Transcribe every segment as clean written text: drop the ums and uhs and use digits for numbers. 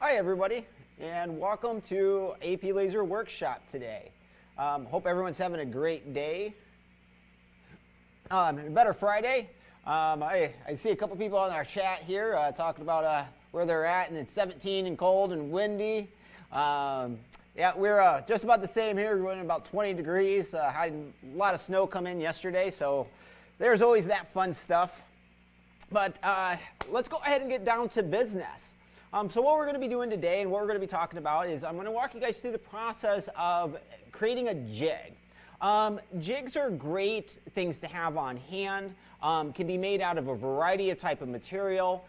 Hi everybody, and welcome to AP Lazer Workshop today. Hope everyone's having a great day. Better Friday. I see a couple people on our chat here talking about where they're at, and it's 17 and cold and windy. Yeah, we're just about the same here. We're running about 20 degrees. Had a lot of snow come in yesterday, so there's always that fun stuff. But let's go ahead and get down to business. So what we're going to be doing today and what we're going to be talking about is I'm going to walk you guys through the process of creating a jig. Jigs are great things to have on hand, can be made out of a variety of type of material.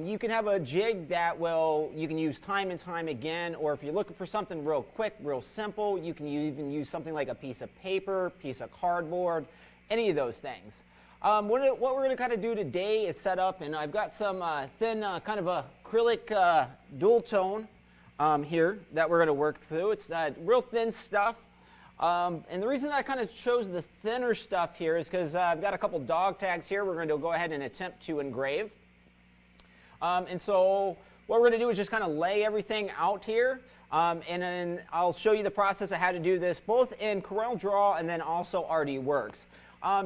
You can have a jig that you can use time and time again, or if you're looking for something real quick, real simple, you can even use something like a piece of paper, piece of cardboard, any of those things. What we're going to kind of do today is set up, and I've got some thin kind of acrylic dual tone here that we're going to work through. It's real thin stuff. And the reason I kind of chose the thinner stuff here is because I've got a couple dog tags here we're going to go ahead and attempt to engrave. And so what we're going to do is just kind of lay everything out here. And then I'll show you the process of how to do this both in Coreldraw and then also ArtWorks.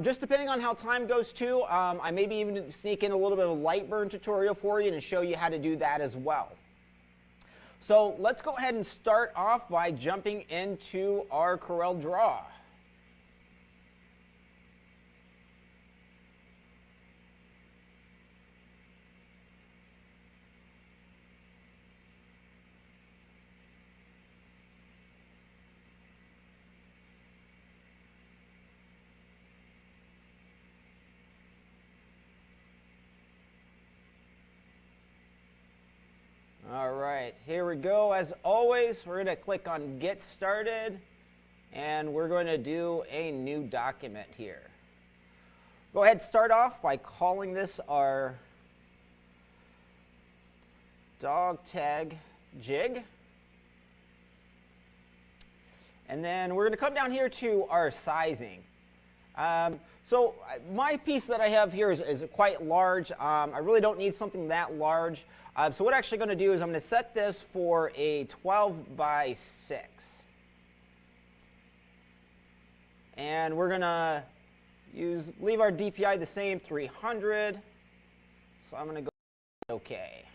Just depending on how time goes too, I maybe even sneak in a little bit of a light burn tutorial for you and show you how to do that as well. So let's go ahead and start off by jumping into our Coreldraw. All right, here we go. As always, we're going to click on Get Started, and we're going to do a new document here. Go ahead and start off by calling this our dog tag jig. And then we're going to come down here to our sizing. So my piece that I have here is quite large. I really don't need something that large. So what I'm actually going to do is I'm going to set this for a 12 by 6. And we're going to leave our DPI the same, 300. So I'm going to go OK.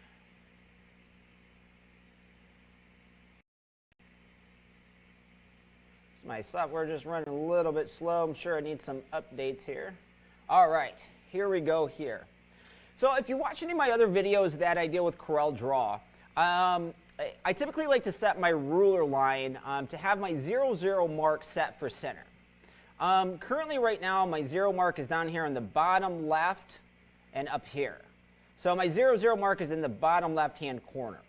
So my software just running a little bit slow. I'm sure I need some updates here. All right, here we go here. So if you watch any of my other videos that I deal with Coreldraw, I typically like to set my ruler line to have my 0, mark set for center. Currently right now my 0 mark is down here on the bottom left and up here. So my 0, mark is in the bottom left hand corner.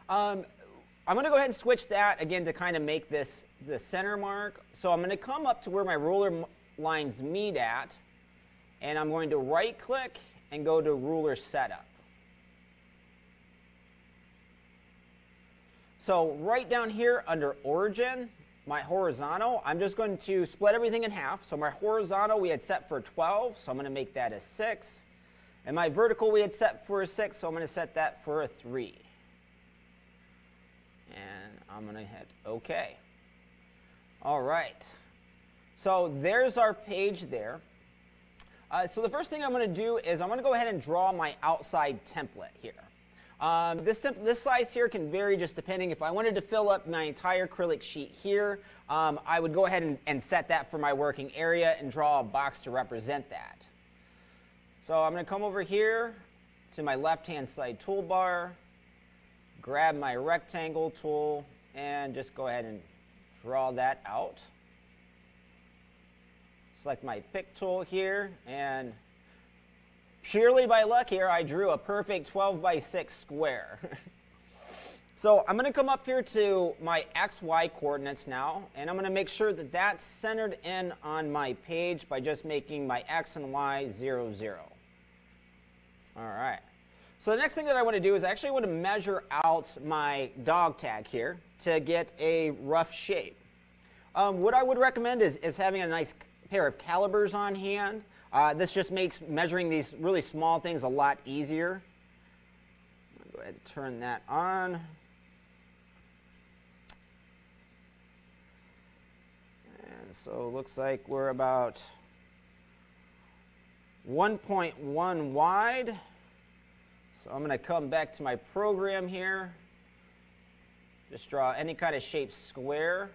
I'm going to go ahead and switch that again to kind of make this the center mark. So I'm going to come up to where my ruler lines meet at, and I'm going to right click and go to ruler setup. So right down here under origin, my horizontal, I'm just going to split everything in half. So my horizontal we had set for 12, so I'm going to make that a 6. And my vertical we had set for a 6, so I'm going to set that for a 3. And I'm going to hit OK. All right. So there's our page there. So the first thing I'm going to do is I'm going to go ahead and draw my outside template here. This size here can vary just depending. If I wanted to fill up my entire acrylic sheet here, I would go ahead and set that for my working area and draw a box to represent that. So I'm going to come over here to my left-hand side toolbar, grab my rectangle tool, and just go ahead and draw that out. Select my pick tool here, and purely by luck here, I drew a perfect 12 by 6 square. So I'm going to come up here to my XY coordinates now, and I'm going to make sure that that's centered in on my page by just making my X and Y 0, 0. All right. So the next thing that I want to do is I actually want to measure out my dog tag here to get a rough shape. What I would recommend is having a nice pair of calipers on hand. This just makes measuring these really small things a lot easier. Go Go ahead and turn that on. And so it looks like we're about 1.1 wide. So I'm going to come back to my program here. Just draw any kind of shaped square.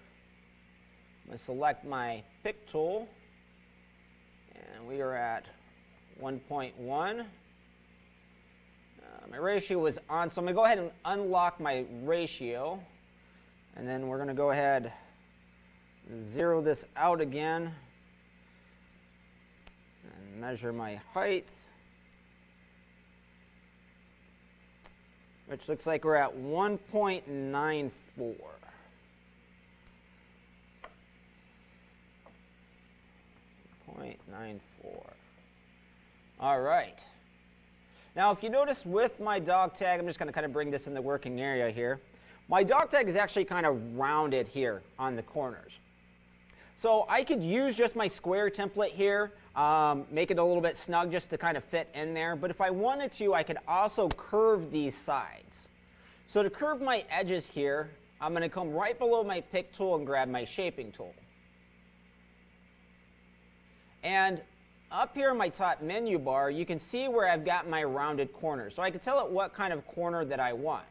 I'm going to select my pick tool. And we are at 1.1. My ratio was on, so I'm going to go ahead and unlock my ratio. And then we're going to go ahead and zero this out again. And measure my height. Which looks like we're at 1.94. 0.94. All right. Now, if you notice with my dog tag, I'm just going to kind of bring this in the working area here. My dog tag is actually kind of rounded here on the corners. So I could use just my square template here, make it a little bit snug just to kind of fit in there. But if I wanted to, I could also curve these sides. So to curve my edges here, I'm going to come right below my pick tool and grab my shaping tool. And up here in my top menu bar, you can see where I've got my rounded corners. So I can tell it what kind of corner that I want.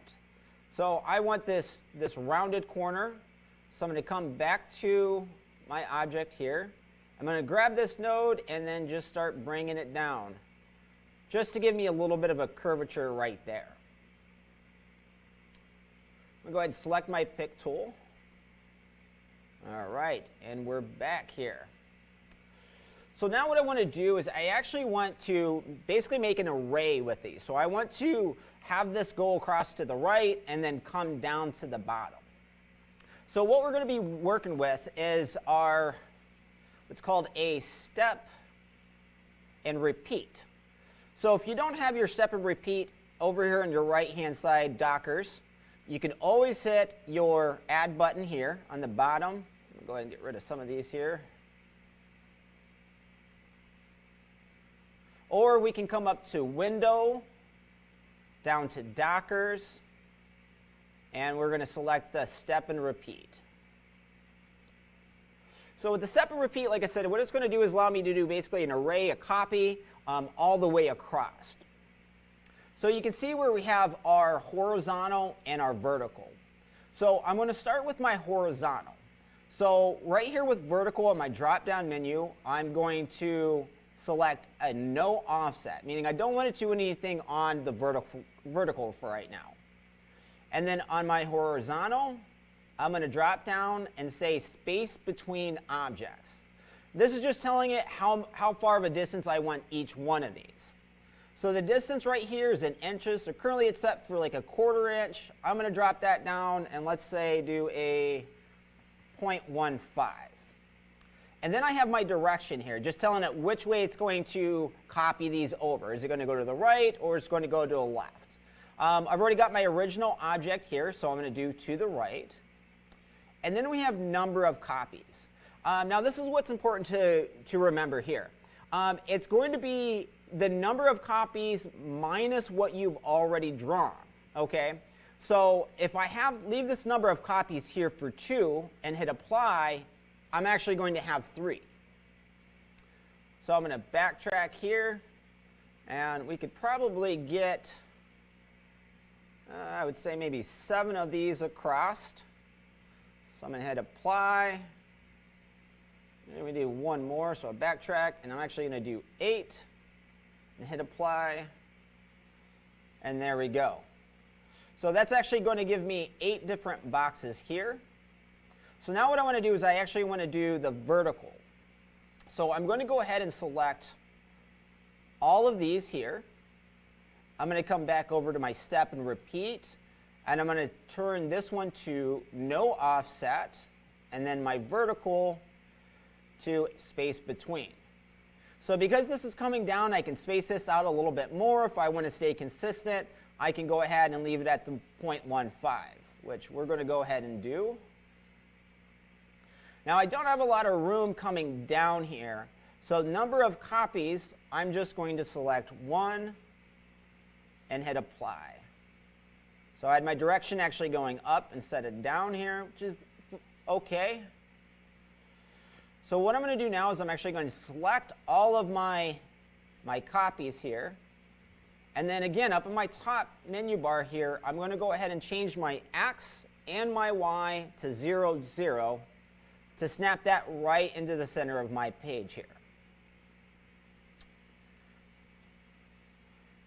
So I want this rounded corner. So I'm going to come back to my object here. I'm going to grab this node and then just start bringing it down, just to give me a little bit of a curvature right there. I'm going to go ahead and select my pick tool. All right, and we're back here. So now what I want to do is I actually want to basically make an array with these. So I want to have this go across to the right and then come down to the bottom. So what we're going to be working with is our what's called a step and repeat. So if you don't have your step and repeat over here on your right hand side Dockers, you can always hit your add button here on the bottom. I'll go ahead and get rid of some of these here. Or we can come up to Window, down to Dockers, and we're going to select the step and repeat. So with the step and repeat, like I said, what it's going to do is allow me to do basically an array, a copy, all the way across. So you can see where we have our horizontal and our vertical. So I'm going to start with my horizontal. So right here with vertical on my drop-down menu, I'm going to select a no offset, meaning I don't want to do anything on the vertical for right now. And then on my horizontal, I'm going to drop down and say space between objects. This is just telling it how far of a distance I want each one of these. So the distance right here is in inches. So currently it's set for like a 1/4 inch. I'm going to drop that down and let's say do a 0.15. And then I have my direction here, just telling it which way it's going to copy these over. Is it going to go to the right or is it going to go to the left? I've already got my original object here, so I'm going to do to the right. And then we have number of copies. Now this is what's important to remember here. It's going to be the number of copies minus what you've already drawn. Okay? So if I leave this number of copies here for 2 and hit apply, I'm actually going to have 3. So I'm going to backtrack here, and we could probably get, I would say maybe 7 of these across. So I'm going to hit apply. And we do 1 more, so I'll backtrack, and I'm actually going to do 8 and hit apply. And there we go. So that's actually going to give me 8 different boxes here. So now what I want to do is I actually want to do the vertical. So I'm going to go ahead and select all of these here. I'm going to come back over to my step and repeat, and I'm going to turn this one to no offset, and then my vertical to space between. So because this is coming down, I can space this out a little bit more. If I want to stay consistent, I can go ahead and leave it at the 0.15, which we're going to go ahead and do. Now I don't have a lot of room coming down here, so number of copies, I'm just going to select 1 and hit apply. So I had my direction actually going up instead of down here, which is okay. So what I'm going to do now is I'm actually going to select all of my copies here. And then again, up in my top menu bar here, I'm going to go ahead and change my X and my Y to 0, 0 to snap that right into the center of my page here.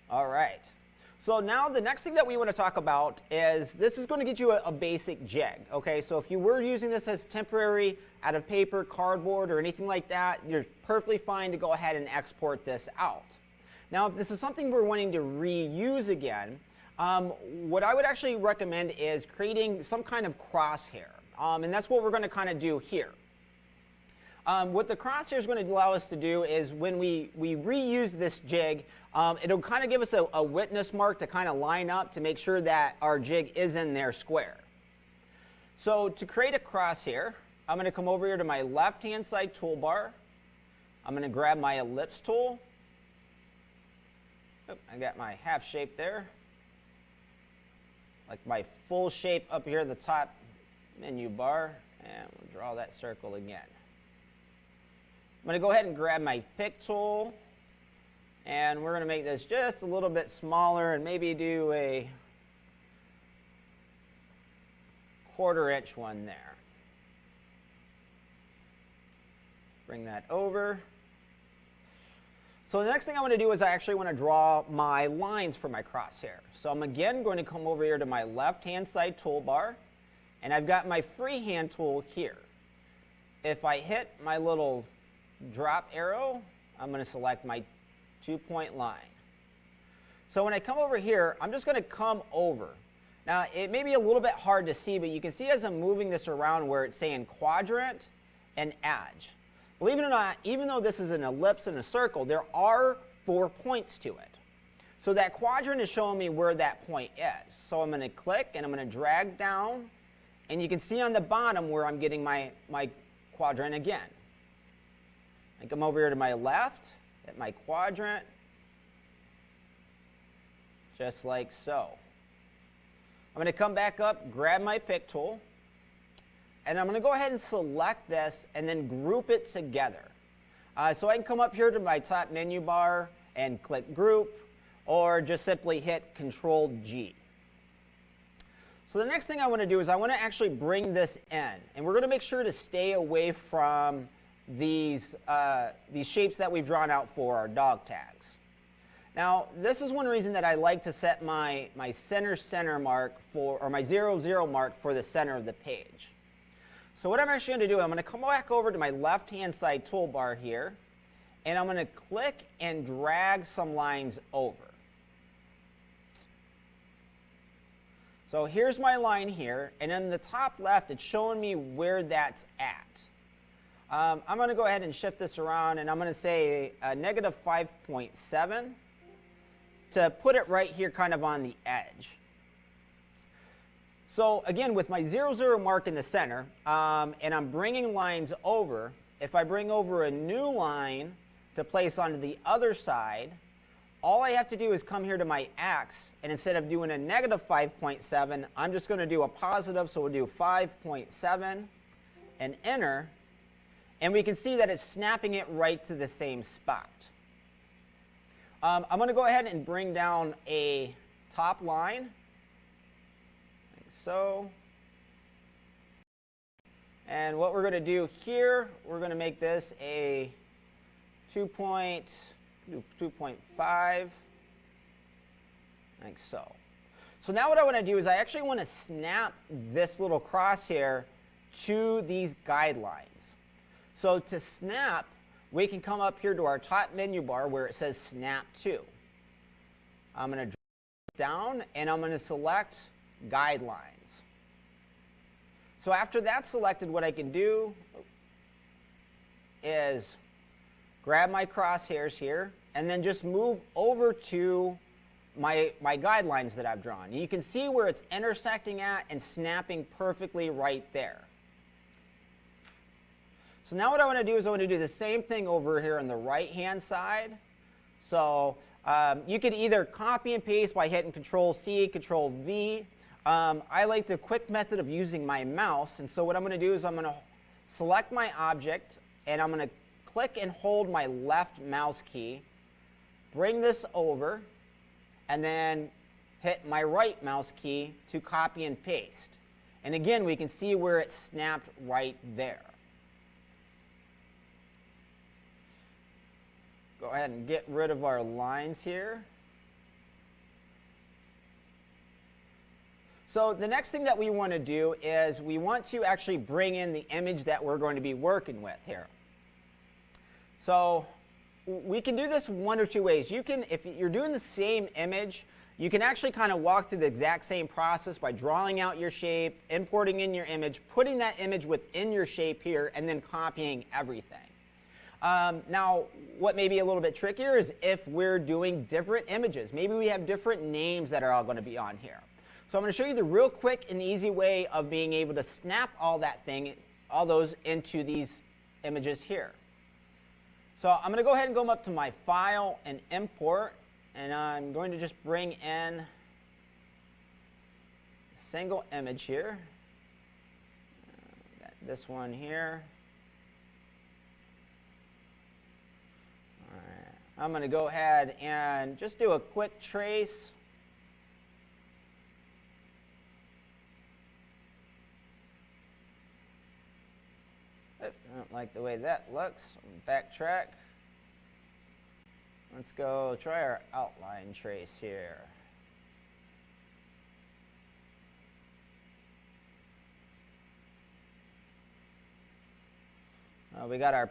All right. So now the next thing that we want to talk about is this is going to get you a basic jig. Okay, so if you were using this as temporary out of paper, cardboard, or anything like that, you're perfectly fine to go ahead and export this out. Now, if this is something we're wanting to reuse again, what I would actually recommend is creating some kind of crosshair. And that's what we're going to kind of do here. What the crosshair is going to allow us to do is when we reuse this jig, it'll kind of give us a witness mark to kind of line up to make sure that our jig is in there square. So to create a crosshair, I'm going to come over here to my left-hand side toolbar. I'm going to grab my ellipse tool. Oop, I got my half shape there. Like my full shape up here at the top menu bar. And we'll draw that circle again. I'm going to go ahead and grab my pick tool, and we're going to make this just a little bit smaller and maybe do a 1/4 inch one there. Bring that over. So the next thing I want to do is I actually want to draw my lines for my crosshair. So I'm again going to come over here to my left-hand side toolbar, and I've got my freehand tool here. If I hit my little drop arrow, I'm going to select my 2-point line. So when I come over here, I'm just going to come over. Now, it may be a little bit hard to see, but you can see as I'm moving this around where it's saying quadrant and edge. Believe it or not, even though this is an ellipse and a circle, there are 4 points to it. So that quadrant is showing me where that point is. So I'm going to click and I'm going to drag down, and you can see on the bottom where I'm getting my quadrant again. I come over here to my left, at my quadrant, just like so. I'm going to come back up, grab my pick tool, and I'm going to go ahead and select this and then group it together. So I can come up here to my top menu bar and click group, or just simply hit Control-G. So the next thing I want to do is I want to actually bring this in, and we're going to make sure to stay away from these shapes that we've drawn out for our dog tags. Now, this is one reason that I like to set my center mark for, or my 0, 0 mark for the center of the page. So what I'm actually going to do, I'm going to come back over to my left-hand side toolbar here, and I'm going to click and drag some lines over. So here's my line here, and in the top left, it's showing me where that's at. I'm going to go ahead and shift this around, and I'm going to say negative 5.7 to put it right here kind of on the edge. So again, with my 0, 0 mark in the center, and I'm bringing lines over, if I bring over a new line to place onto the other side, all I have to do is come here to my X, and instead of doing a negative 5.7, I'm just going to do a positive, so we'll do 5.7 and enter. And we can see that it's snapping it right to the same spot. I'm going to go ahead and bring down a top line, like so. And what we're going to do here, we're going to make this a 2.5, like so. So now what I want to do is I actually want to snap this little crosshair to these guidelines. So to snap, we can come up here to our top menu bar where it says Snap To. I'm going to drag down, and I'm going to select Guidelines. So after that's selected, what I can do is grab my crosshairs here, and then just move over to my guidelines that I've drawn. You can see where it's intersecting at and snapping perfectly right there. So now what I want to do is I want to do the same thing over here on the right-hand side. So you could either copy and paste by hitting Control-C, Control-V, I like the quick method of using my mouse. And so what I'm going to do is I'm going to select my object, and I'm going to click and hold my left mouse key, bring this over, and then hit my right mouse key to copy and paste. And again, we can see where it snapped right there. Go ahead and get rid of our lines here. So the next thing that we want to do is we want to actually bring in the image that we're going to be working with here. So we can do this one or two ways. You can, if you're doing the same image, you can actually kind of walk through the exact same process by drawing out your shape, importing in your image, putting that image within your shape here, and then copying everything. Now, what may be a little bit trickier is if we're doing different images. Maybe we have different names that are all going to be on here. So I'm going to show you the real quick and easy way of being able to snap all those into these images here. So I'm going to go ahead and go up to my File and Import, and I'm going to just bring in a single image here. Got this one here. All right. I'm going to go ahead and just do a quick trace. I don't like the way that looks. Backtrack. Let's go try our outline trace here. We got our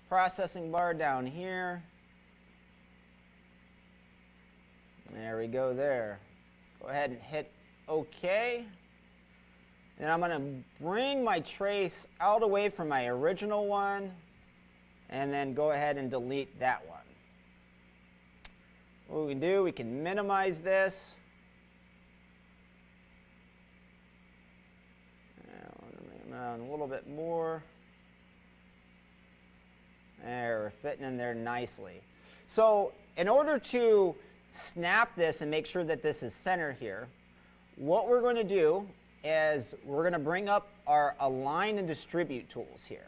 processing bar down here. There we go there. Go ahead and hit OK. Then I'm going to bring my trace out away from my original one, and then go ahead and delete that one. What we can do, we can minimize this. I want to bring it down a little bit more. There, we're fitting in there nicely. So in order to snap this and make sure that this is centered here, what we're going to do is we're going to bring up our Align and Distribute tools here.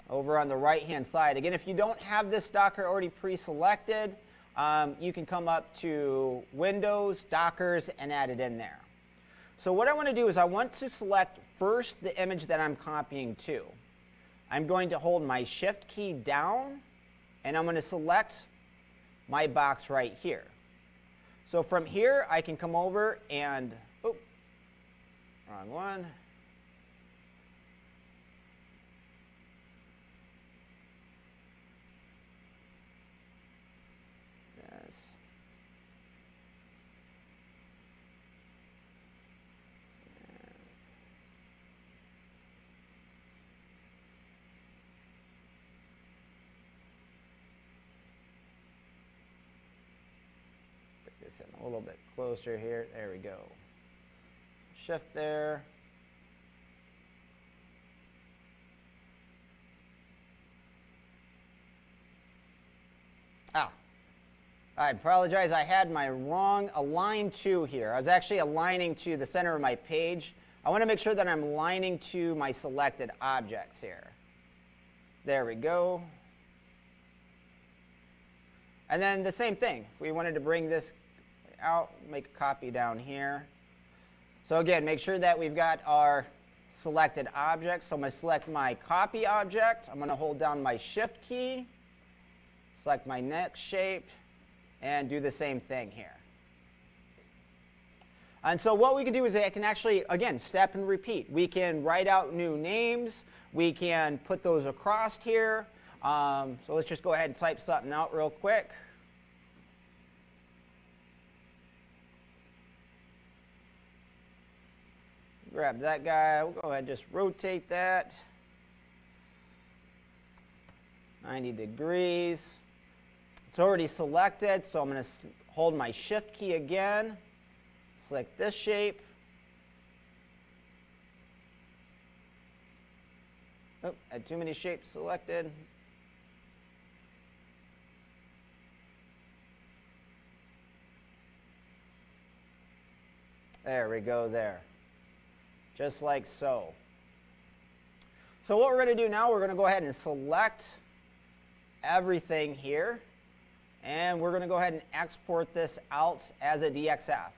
Over on the right-hand side. Again, if you don't have this Docker already pre-selected, you can come up to Windows, Dockers, and add it in there. So what I want to do is I want to select first the image that I'm copying to. I'm going to hold my Shift key down, and I'm going to select my box right here. So from here, I can come over and, oh, wrong one. Yes. Put this in a little bit closer here. There we go. Shift there. I apologize. I had my wrong align to here. I was actually aligning to the center of my page. I want to make sure that I'm aligning to my selected objects here. There we go. And then the same thing. We wanted to bring this out, make a copy down here. So again, make sure that we've got our selected object. So I'm going to select my copy object. I'm going to hold down my Shift key, select my next shape, and do the same thing here. And so what we can do is I can actually, again, step and repeat. We can write out new names. We can put those across here. So let's just go ahead and type something out real quick. Grab that guy. We'll go ahead and just rotate that 90 degrees. It's already selected, so I'm going to hold my Shift key again, select this shape. Oh, I had too many shapes selected. There we go there. Just like so. So what we're going to do now, we're going to go ahead and select everything here. And we're going to go ahead and export this out as a DXF.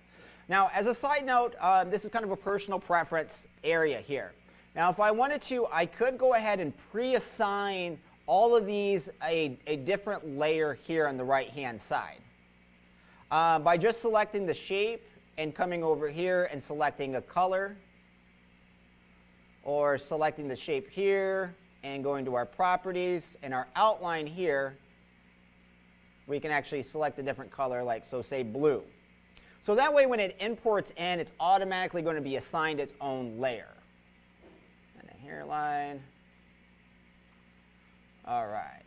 Now, as a side note, this is kind of a personal preference area here. Now, if I wanted to, I could go ahead and pre-assign all of these a different layer here on the right-hand side. By just selecting the shape and coming over here and selecting a color, or selecting the shape here and going to our properties and our outline here, we can actually select a different color, like, so say blue. So that way when it imports in, it's automatically going to be assigned its own layer. And a hairline. All right.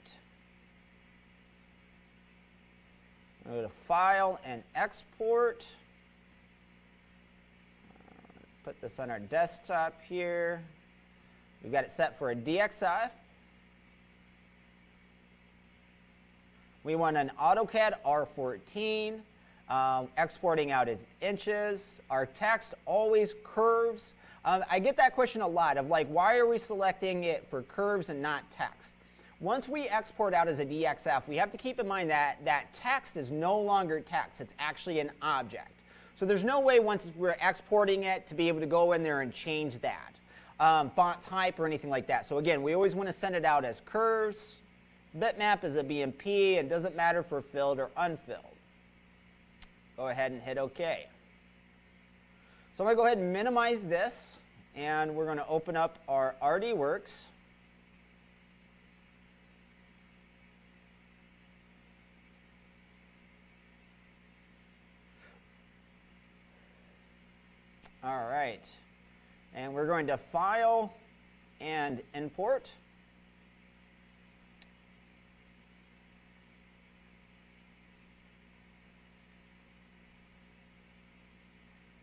Go to File and Export. Put this on our desktop here. We've got it set for a DXF. We want an AutoCAD R14, exporting out as inches. Our text always curves. I get that question a lot of like, why are we selecting it for curves and not text? Once we export out as a DXF, we have to keep in mind that that text is no longer text. It's actually an object. So there's no way once we're exporting it to be able to go in there and change that. Font type or anything like that. So again, we always want to send it out as curves. Bitmap is a BMP and doesn't matter for filled or unfilled. Go ahead and hit OK. So I'm going to go ahead and minimize this, and we're going to open up our RDWorks. All right, and we're going to File and Import.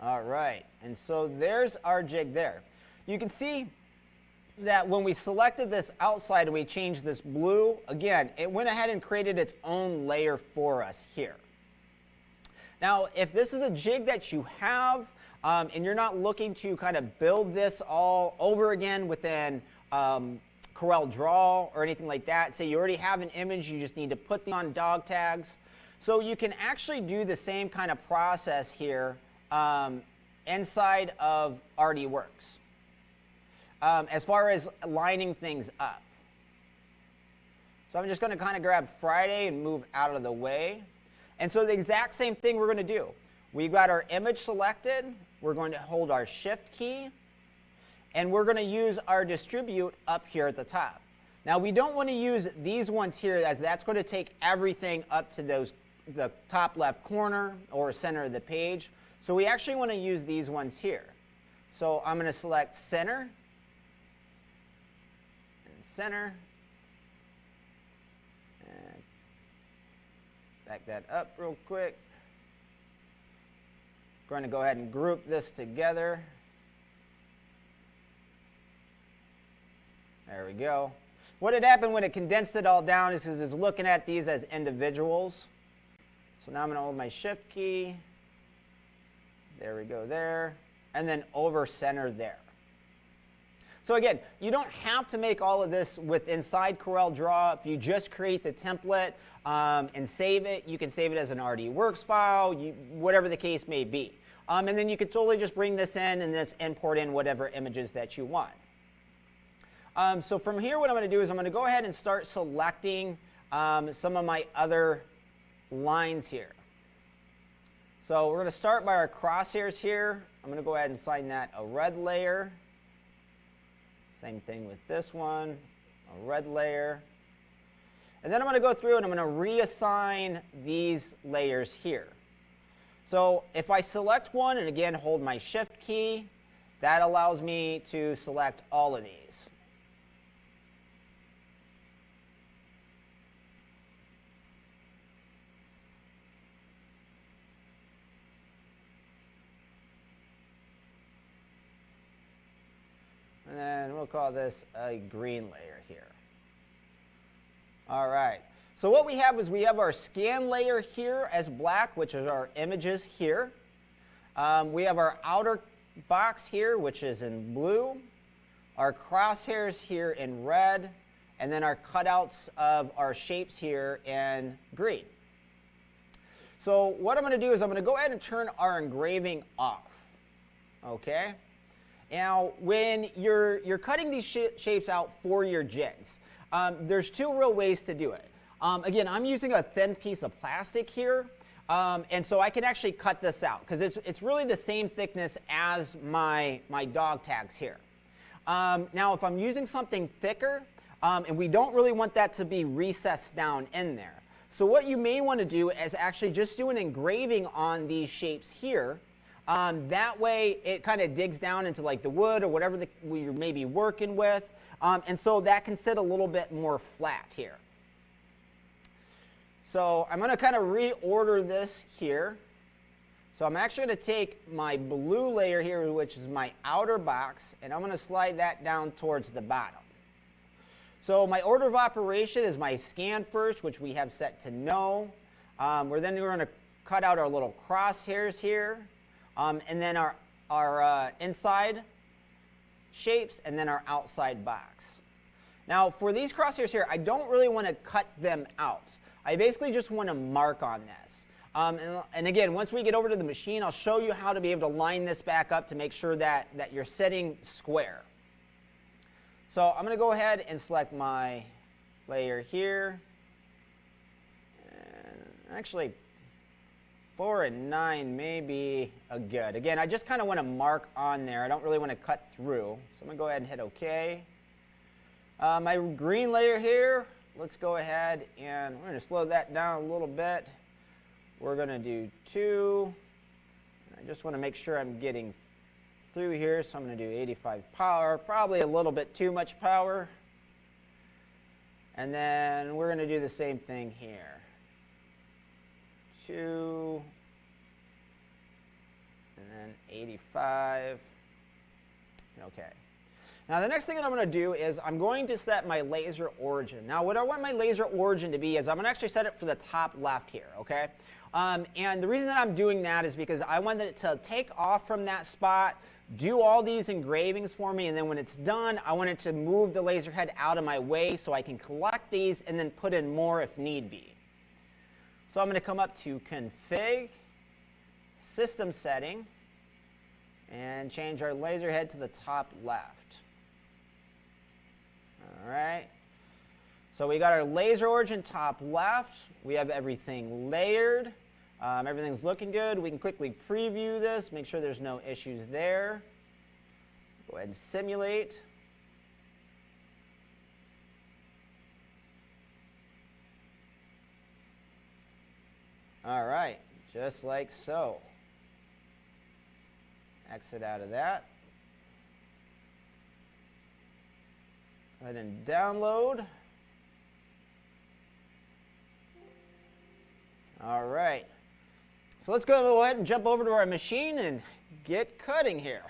All right, and so there's our jig there. You can see that when we selected this outside and we changed this blue, again, it went ahead and created its own layer for us here. Now, if this is a jig that you have, and you're not looking to kind of build this all over again within Coreldraw or anything like that, say you already have an image, you just need to put them on dog tags. So you can actually do the same kind of process here inside of RDWorks as far as lining things up. So I'm just going to kind of grab Friday and move out of the way. And so the exact same thing we're going to do. We've got our image selected. We're going to hold our Shift key. And we're going to use our distribute up here at the top. Now, we don't want to use these ones here, as that's going to take everything up to the top left corner or center of the page. So we actually want to use these ones here. So I'm going to select center and center. And back that up real quick. We're going to go ahead and group this together. There we go. What had happened when it condensed it all down is because it's looking at these as individuals. So now I'm going to hold my Shift key. There we go there. And then over center there. So again, you don't have to make all of this with inside Coreldraw. If you just create the template and save it, you can save it as an RDWorks file, whatever the case may be. And then you could totally just bring this in and just import in whatever images that you want. So from here, what I'm going to do is I'm going to go ahead and start selecting some of my other lines here. So we're going to start by our crosshairs here. I'm going to go ahead and assign that a red layer. Same thing with this one, a red layer. And then I'm going to go through and I'm going to reassign these layers here. So if I select one and again hold my Shift key, that allows me to select all of these. And then we'll call this a green layer here. All right. So what we have is we have our scan layer here as black, which is our images here. We have our outer box here, which is in blue, our crosshairs here in red, and then our cutouts of our shapes here in green. So what I'm going to do is I'm going to go ahead and turn our engraving off. Okay? Now, when you're cutting these shapes out for your jigs, there's two real ways to do it. Again, I'm using a thin piece of plastic here, and so I can actually cut this out because it's really the same thickness as my dog tags here. Now, if I'm using something thicker, and we don't really want that to be recessed down in there, so what you may want to do is actually just do an engraving on these shapes here. That way it kind of digs down into like the wood or whatever you're maybe working with, and so that can sit a little bit more flat here. So I'm going to kind of reorder this here. So I'm actually going to take my blue layer here, which is my outer box, and I'm going to slide that down towards the bottom. So my order of operation is my scan first, which we have set to no. We're going to cut out our little crosshairs here, and then our inside shapes, and then our outside box. Now for these crosshairs here, I don't really want to cut them out. I basically just want to mark on this. And again, once we get over to the machine, I'll show you how to be able to line this back up to make sure that you're sitting square. So I'm going to go ahead and select my layer here. And actually, 4 and 9 may be good. Again, I just kind of want to mark on there. I don't really want to cut through. So I'm going to go ahead and hit OK. My green layer here, let's go ahead and we're going to slow that down a little bit. We're going to do 2. I just want to make sure I'm getting through here, so I'm going to do 85 power, probably a little bit too much power. And then we're going to do the same thing here. 2, and then 85. Okay. Now the next thing that I'm going to do is I'm going to set my laser origin. Now what I want my laser origin to be is I'm going to actually set it for the top left here, okay? And the reason that I'm doing that is because I wanted it to take off from that spot, do all these engravings for me, and then when it's done, I want it to move the laser head out of my way so I can collect these and then put in more if need be. So I'm going to come up to Config, System Setting, and change our laser head to the top left. All right. So we got our laser origin top left. We have everything layered. Everything's looking good. We can quickly preview this, make sure there's no issues there. Go ahead and simulate. All right, just like so. Exit out of that. Go ahead and download. All right. So let's go ahead and jump over to our machine and get cutting here.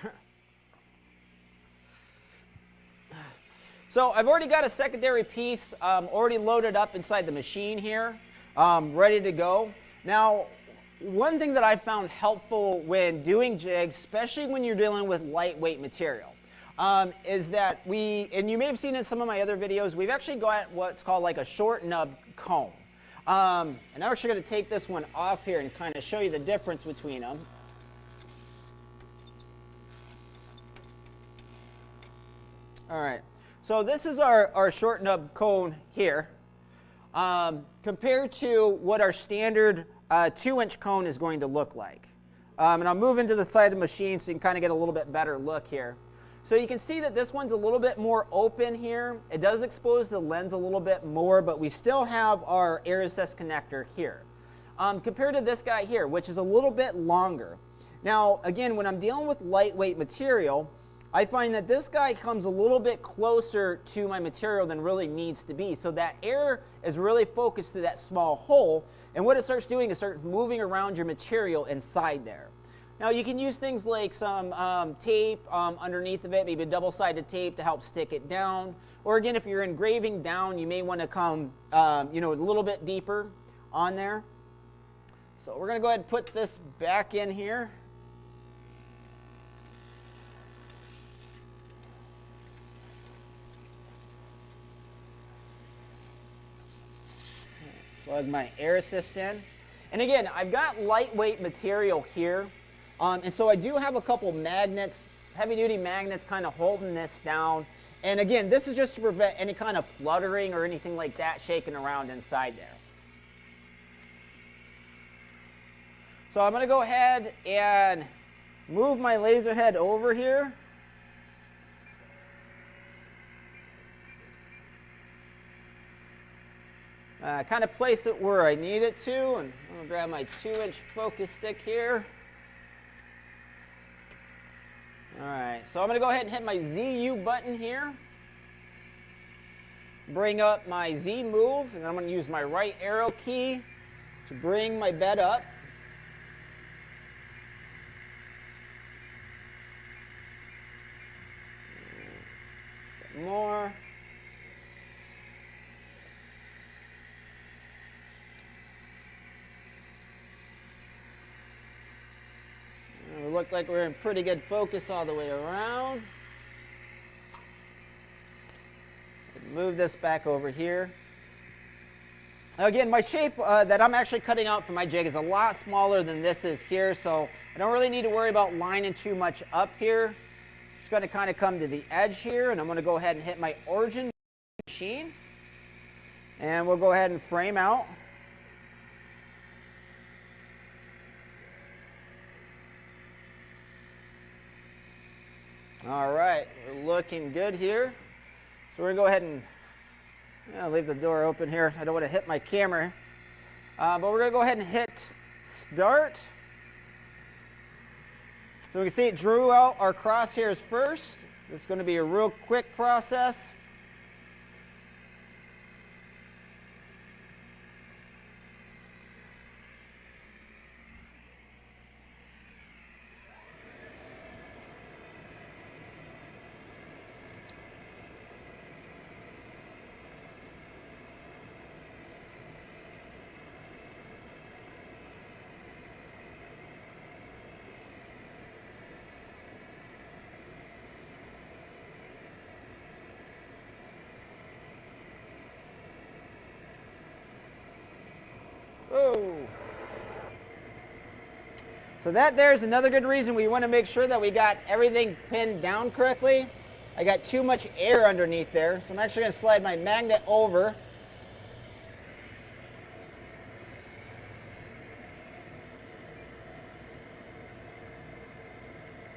So I've already got a secondary piece already loaded up inside the machine here, ready to go. Now, one thing that I found helpful when doing jigs, especially when you're dealing with lightweight material, is that and you may have seen in some of my other videos, we've actually got what's called like a short nub comb. And I'm actually going to take this one off here and kind of show you the difference between them. All right, so this is our short nub cone here, compared to what our standard 2-inch cone is going to look like. And I'll move into the side of the machine so you can kind of get a little bit better look here. So you can see that this one's a little bit more open here. It does expose the lens a little bit more, but we still have our air assist connector here. Compared to this guy here, which is a little bit longer. Now, again, when I'm dealing with lightweight material, I find that this guy comes a little bit closer to my material than really needs to be. So that air is really focused to that small hole, and what it starts doing is start moving around your material inside there. Now you can use things like some tape underneath of it, maybe a double-sided tape to help stick it down. Or again, if you're engraving down, you may want to come a little bit deeper on there. So we're going to go ahead and put this back in here. Plug my air assist in. And again, I've got lightweight material here. And so I do have a couple magnets, heavy duty magnets kind of holding this down. And again, this is just to prevent any kind of fluttering or anything like that shaking around inside there. So I'm going to go ahead and move my laser head over here. Kind of place it where I need it to, and I'm going to grab my 2-inch focus stick here. Alright, so I'm going to go ahead and hit my ZU button here. Bring up my Z move, and then I'm going to use my right arrow key to bring my bed up. A bit more. We look like we're in pretty good focus all the way around. Move this back over here. Now again, my shape that I'm actually cutting out for my jig is a lot smaller than this is here, so I don't really need to worry about lining too much up here. Just going to kind of come to the edge here, and I'm going to go ahead and hit my origin machine. And we'll go ahead and frame out. All right, we're looking good here. So we're going to go ahead and leave the door open here. I don't want to hit my camera. But we're going to go ahead and hit start. So we can see it drew out our crosshairs first. This is going to be a real quick process. Oh. So that there's another good reason we want to make sure that we got everything pinned down correctly. I got too much air underneath there, so I'm actually going to slide my magnet over.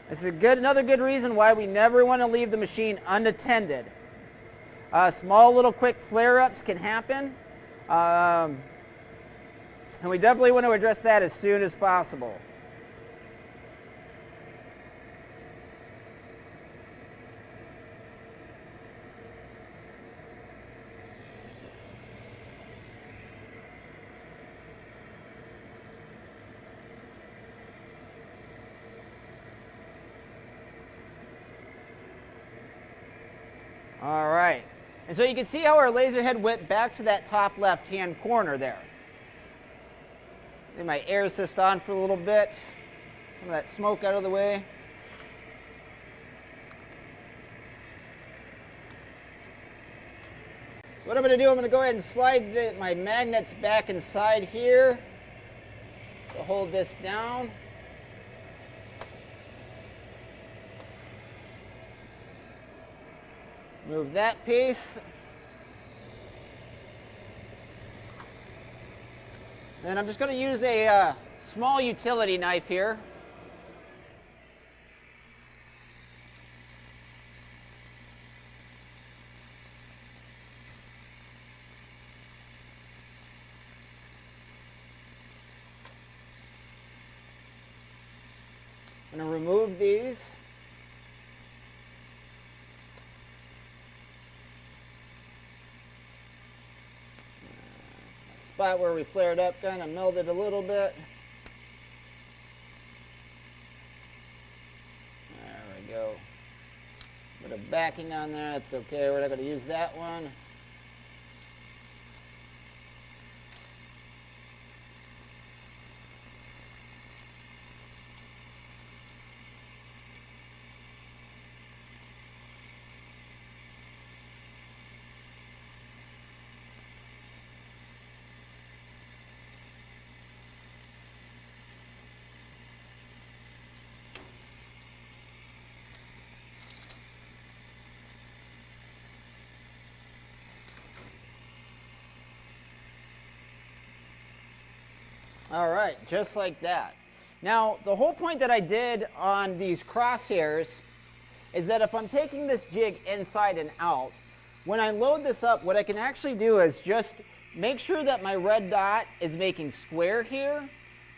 This is another good reason why we never want to leave the machine unattended. Small little quick flare-ups can happen. And we definitely want to address that as soon as possible. All right. And so you can see how our laser head went back to that top left-hand corner there. Leave my air assist on for a little bit. Some of that smoke out of the way. What I'm going to do, I'm going to go ahead and slide my magnets back inside here to hold this down. Move that piece. Then I'm just going to use a small utility knife here. I'm going to remove these. Spot where we flared up kind of melted a little bit. There we go. Bit of backing on there, that's okay, we're not going to use that one. All right, just like that. Now, the whole point that I did on these crosshairs is that if I'm taking this jig inside and out, when I load this up, what I can actually do is just make sure that my red dot is making square here,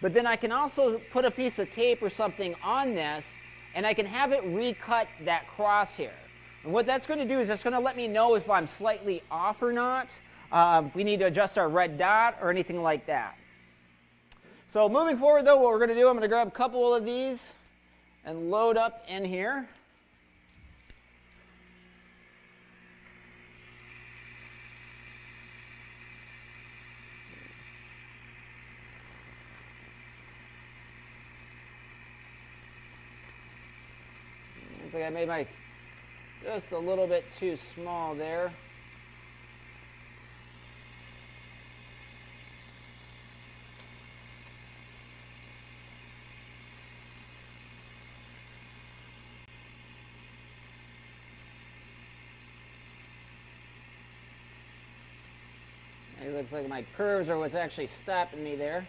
but then I can also put a piece of tape or something on this, and I can have it recut that crosshair. And what that's going to do is it's going to let me know if I'm slightly off or not, if we need to adjust our red dot or anything like that. So moving forward though, what we're going to do, I'm going to grab a couple of these and load up in here. Looks like I made my just a little bit too small there. It looks like my curves are what's actually stopping me there.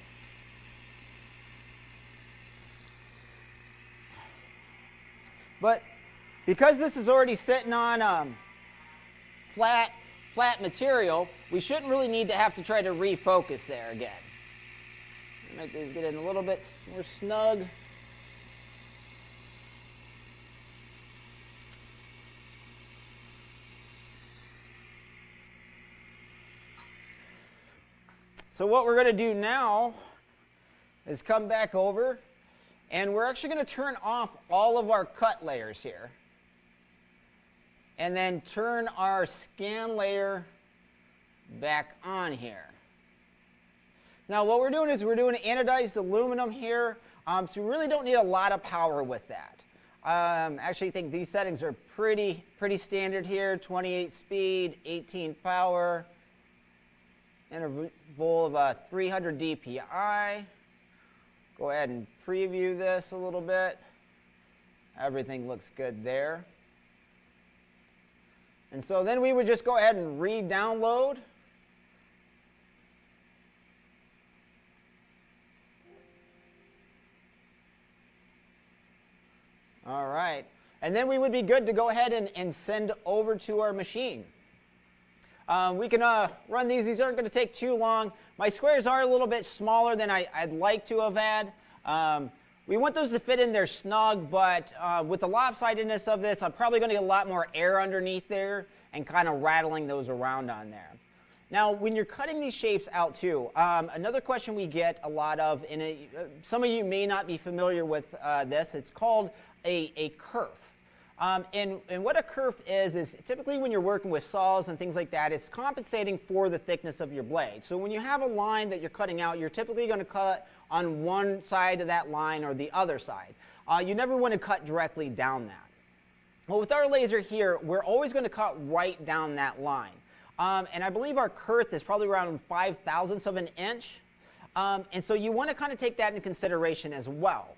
But because this is already sitting on flat material, we shouldn't really need to have to try to refocus there again. Make these get in a little bit more snug. So what we're going to do now is come back over, and we're actually going to turn off all of our cut layers here. And then turn our scan layer back on here. Now what we're doing is we're doing anodized aluminum here, so we really don't need a lot of power with that. Actually, I think these settings are pretty standard here, 28 speed, 18 power, interval of 300 DPI. Go ahead and preview this a little bit. Everything looks good there. And so then we would just go ahead and re-download. All right. And then we would be good to go ahead and send over to our machine. We can run these. These aren't going to take too long. My squares are a little bit smaller than I'd like to have had. We want those to fit in there snug, but with the lopsidedness of this, I'm probably going to get a lot more air underneath there and kind of rattling those around on there. Now, when you're cutting these shapes out too, another question we get a lot of, and some of you may not be familiar with this, it's called a kerf. And what a kerf is typically when you're working with saws and things like that, it's compensating for the thickness of your blade. So when you have a line that you're cutting out, you're typically going to cut on one side of that line or the other side. You never want to cut directly down that. Well, with our laser here, we're always going to cut right down that line. And I believe our kerf is probably around 5/1000ths of an inch. And so you want to kind of take that into consideration as well.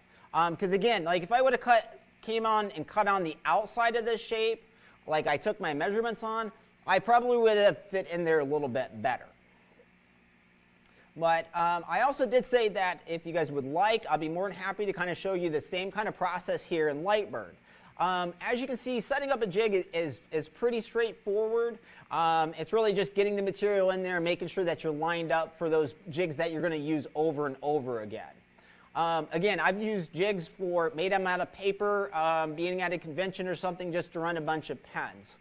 Because again, like if I would have came on and cut on the outside of this shape, like I took my measurements on, I probably would have fit in there a little bit better. But I also did say that if you guys would like, I'll be more than happy to kind of show you the same kind of process here in Lightburn. As you can see, setting up a jig is pretty straightforward. It's really just getting the material in there and making sure that you're lined up for those jigs that you're going to use over and over again. Again, I've used jigs made them out of paper, being at a convention or something just to run a bunch of pens.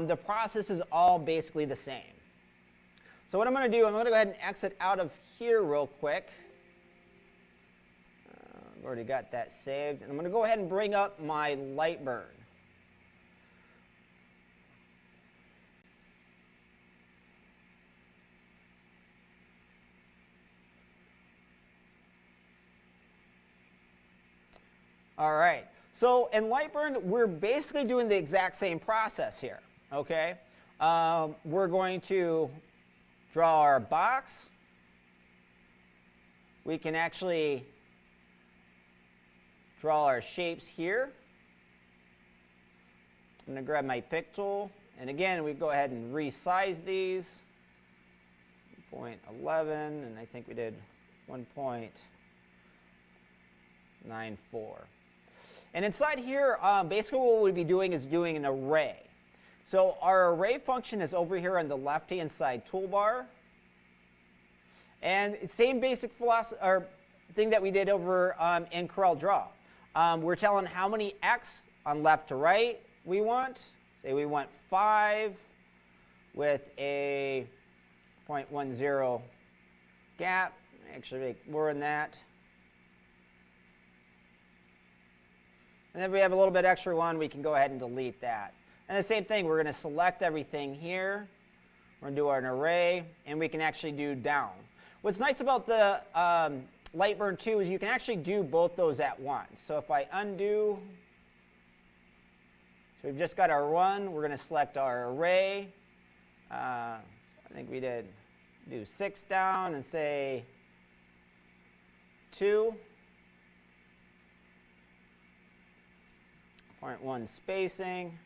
The process is all basically the same. So what I'm going to do, I'm going to go ahead and exit out of here real quick. I've already got that saved. And I'm going to go ahead and bring up my Lightburn. All right, so in Lightburn, we're basically doing the exact same process here, okay? We're going to draw our box. We can actually draw our shapes here. I'm going to grab my pick tool, and again, we go ahead and resize these. 0.11, and I think we did 1.94. And inside here, basically what we'd be doing is doing an array. So our array function is over here on the left-hand side toolbar. And same basic philosophy, or thing that we did over in Coreldraw. We're telling how many x on left to right we want. Say we want 5 with a 0.10 gap. Actually make more than that. And then if we have a little bit extra one, we can go ahead and delete that. And the same thing, we're going to select everything here. We're going to do an array, and we can actually do down. What's nice about the Lightburn 2 is you can actually do both those at once. So if I undo, so we've just got our 1. We're going to select our array. I think we did do 6 down and say 2. 0.1 spacing.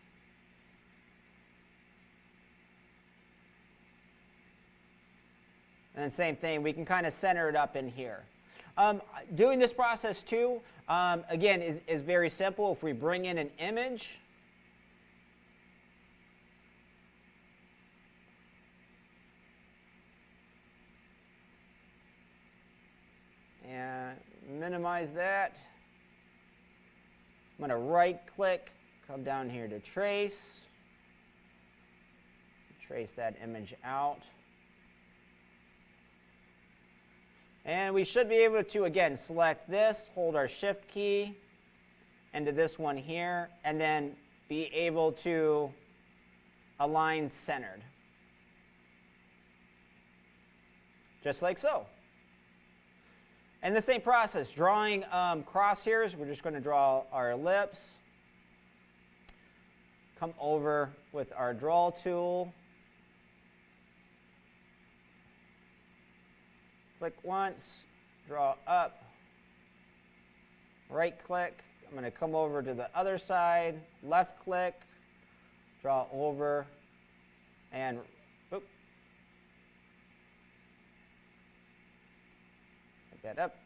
And then same thing, we can kind of center it up in here. Doing this process too, again, is very simple. If we bring in an image, and minimize that. I'm going to right click, come down here to trace that image out. And we should be able to, again, select this, hold our shift key into this one here, and then be able to align centered. Just like so. And the same process, drawing crosshairs, we're just going to draw our ellipse. Come over with our draw tool. Click once, draw up, right click. I'm going to come over to the other side, left click, draw over, and oop, pick that up.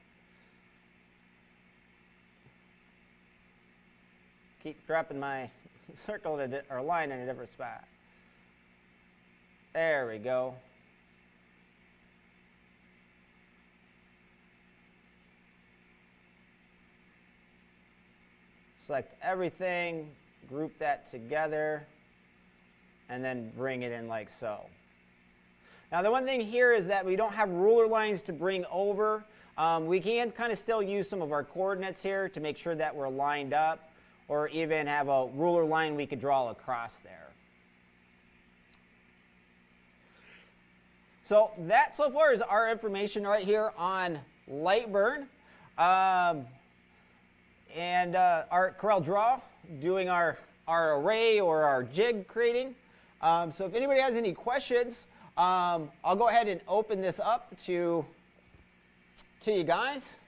Keep dropping my circle or line in a different spot. There we go. Select everything, group that together, and then bring it in like so. Now the one thing here is that we don't have ruler lines to bring over. We can kind of still use some of our coordinates here to make sure that we're lined up, or even have a ruler line we could draw across there. So that so far is our information right here on Lightburn. And our Coreldraw, doing our array or our jig creating. So if anybody has any questions, I'll go ahead and open this up to you guys.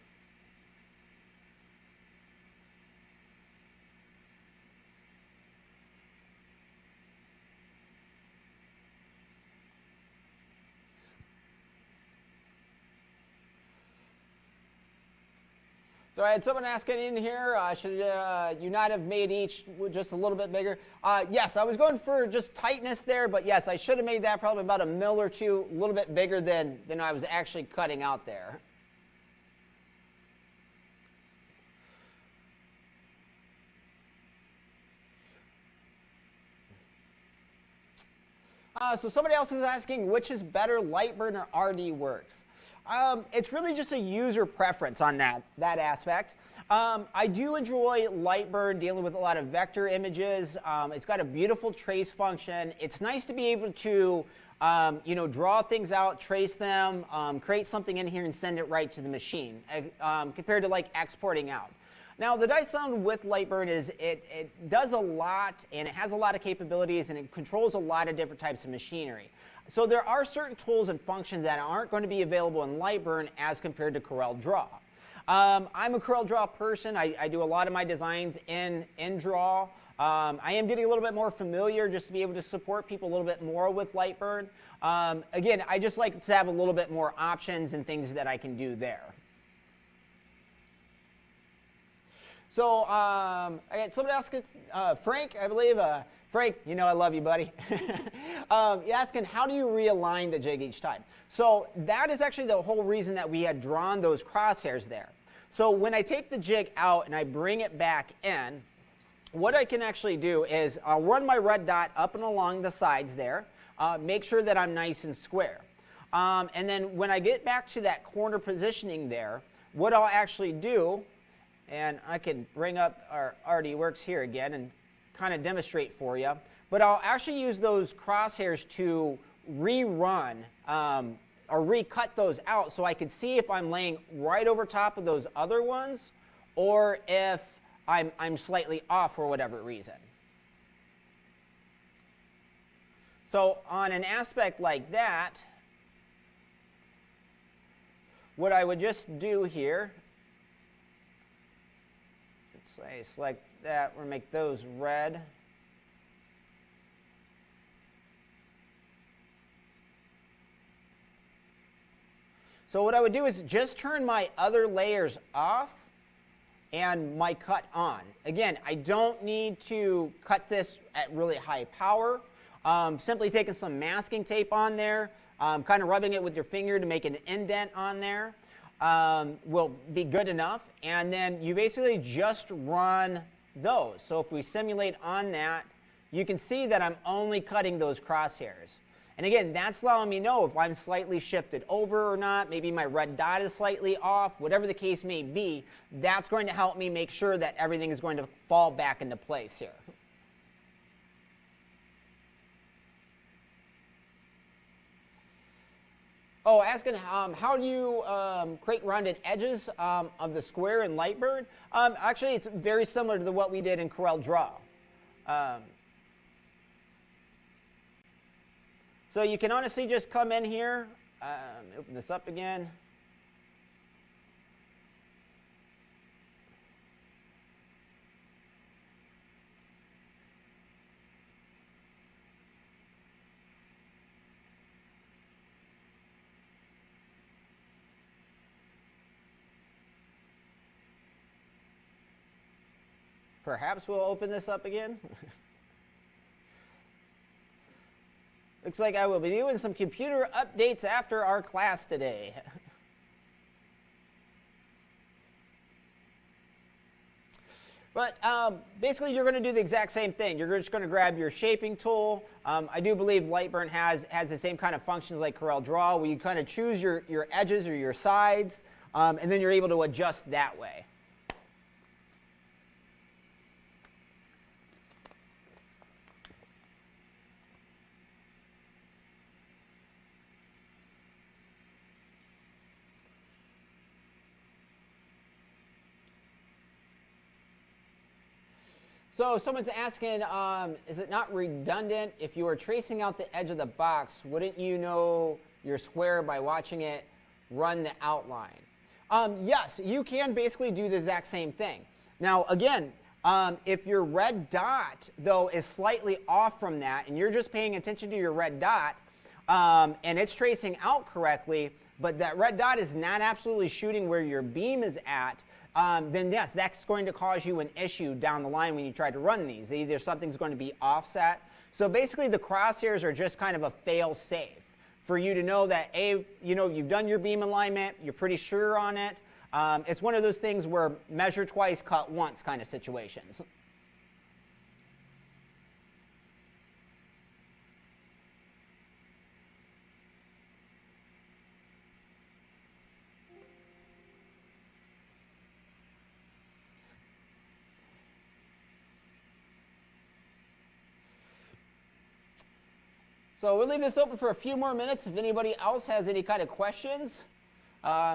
So I had someone asking in here, should you not have made each just a little bit bigger? Yes, I was going for just tightness there, but yes, I should have made that probably about a mil or two, a little bit bigger than I was actually cutting out there. So somebody else is asking, which is better, Lightburn or RDWorks? It's really just a user preference on that aspect. I do enjoy Lightburn, dealing with a lot of vector images. It's got a beautiful trace function. It's nice to be able to draw things out, trace them, create something in here and send it right to the machine, compared to like exporting out. Now the nice sound with Lightburn is it does a lot, and it has a lot of capabilities, and it controls a lot of different types of machinery. So there are certain tools and functions that aren't going to be available in Lightburn as compared to Coreldraw. I'm a Coreldraw person. I do a lot of my designs in Draw. I am getting a little bit more familiar just to be able to support people a little bit more with Lightburn. Again, I just like to have a little bit more options and things that I can do there. So I got somebody asking, Frank, I believe. Frank, you know I love you, buddy. You're asking, how do you realign the jig each time? So that is actually the whole reason that we had drawn those crosshairs there. So when I take the jig out and I bring it back in, what I can actually do is I'll run my red dot up and along the sides there, make sure that I'm nice and square. And then when I get back to that corner positioning there, what I'll actually do, and I can bring up our Already Works here again and kind of demonstrate for you, but I'll actually use those crosshairs to rerun or recut those out so I can see if I'm laying right over top of those other ones or if I'm slightly off for whatever reason. So on an aspect like that, what I would just do here, let's say select that, we'll make those red. So what I would do is just turn my other layers off and my cut on. Again, I don't need to cut this at really high power. Simply taking some masking tape on there, kind of rubbing it with your finger to make an indent on there will be good enough. And then you basically just run those. So if we simulate on that, you can see that I'm only cutting those crosshairs. And again, that's allowing me to know if I'm slightly shifted over or not, maybe my red dot is slightly off, whatever the case may be, that's going to help me make sure that everything is going to fall back into place here. Oh, asking how do you create rounded edges of the square in Lightburn? Actually, it's very similar to what we did in Coreldraw. So you can honestly just come in here, open this up again. Perhaps we'll open this up again. Looks like I will be doing some computer updates after our class today. But basically, you're going to do the exact same thing. You're just going to grab your shaping tool. I do believe Lightburn has the same kind of functions like Coreldraw, where you kind of choose your edges or your sides, and then you're able to adjust that way. So someone's asking, is it not redundant if you are tracing out the edge of the box? Wouldn't you know your square by watching it run the outline? Yes, you can basically do the exact same thing. Now, again, if your red dot, though, is slightly off from that, and you're just paying attention to your red dot, and it's tracing out correctly, but that red dot is not absolutely shooting where your beam is at, then yes, that's going to cause you an issue down the line when you try to run these. Either something's going to be offset. So basically the crosshairs are just kind of a fail-safe for you to know that, you've done your beam alignment, you're pretty sure on it. It's one of those things where measure twice, cut once kind of situations. So we'll leave this open for a few more minutes if anybody else has any kind of questions.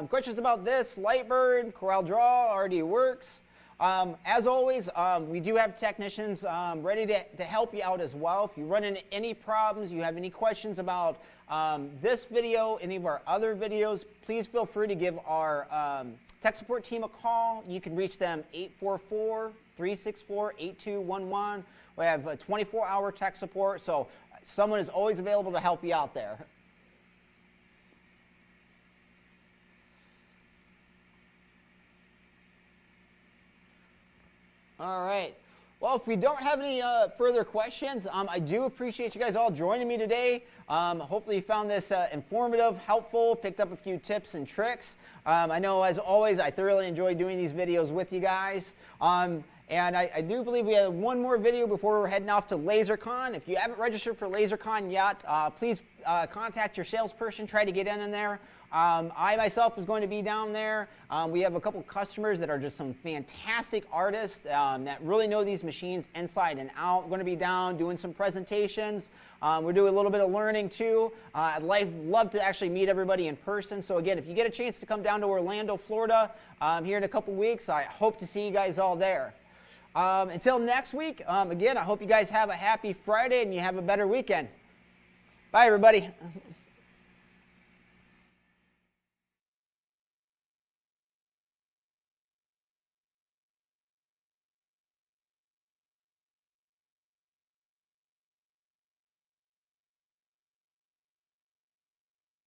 Questions about this, Lightburn, Coreldraw, already works. As always, we do have technicians ready to help you out as well. If you run into any problems, you have any questions about this video, any of our other videos, please feel free to give our tech support team a call. You can reach them 844-364-8211. We have a 24-hour tech support, so someone is always available to help you out there. All right. Well, if we don't have any further questions, I do appreciate you guys all joining me today. Hopefully you found this informative, helpful, picked up a few tips and tricks. I know, as always, I thoroughly enjoy doing these videos with you guys. And I do believe we have one more video before we're heading off to LazerCon. If you haven't registered for LazerCon yet, please contact your salesperson, try to get in there. I myself is going to be down there. We have a couple customers that are just some fantastic artists that really know these machines inside and out. We're going to be down doing some presentations. We're doing a little bit of learning too. I'd love to actually meet everybody in person. So again, if you get a chance to come down to Orlando, Florida here in a couple weeks, I hope to see you guys all there. Until next week, again, I hope you guys have a happy Friday and you have a better weekend. Bye, everybody.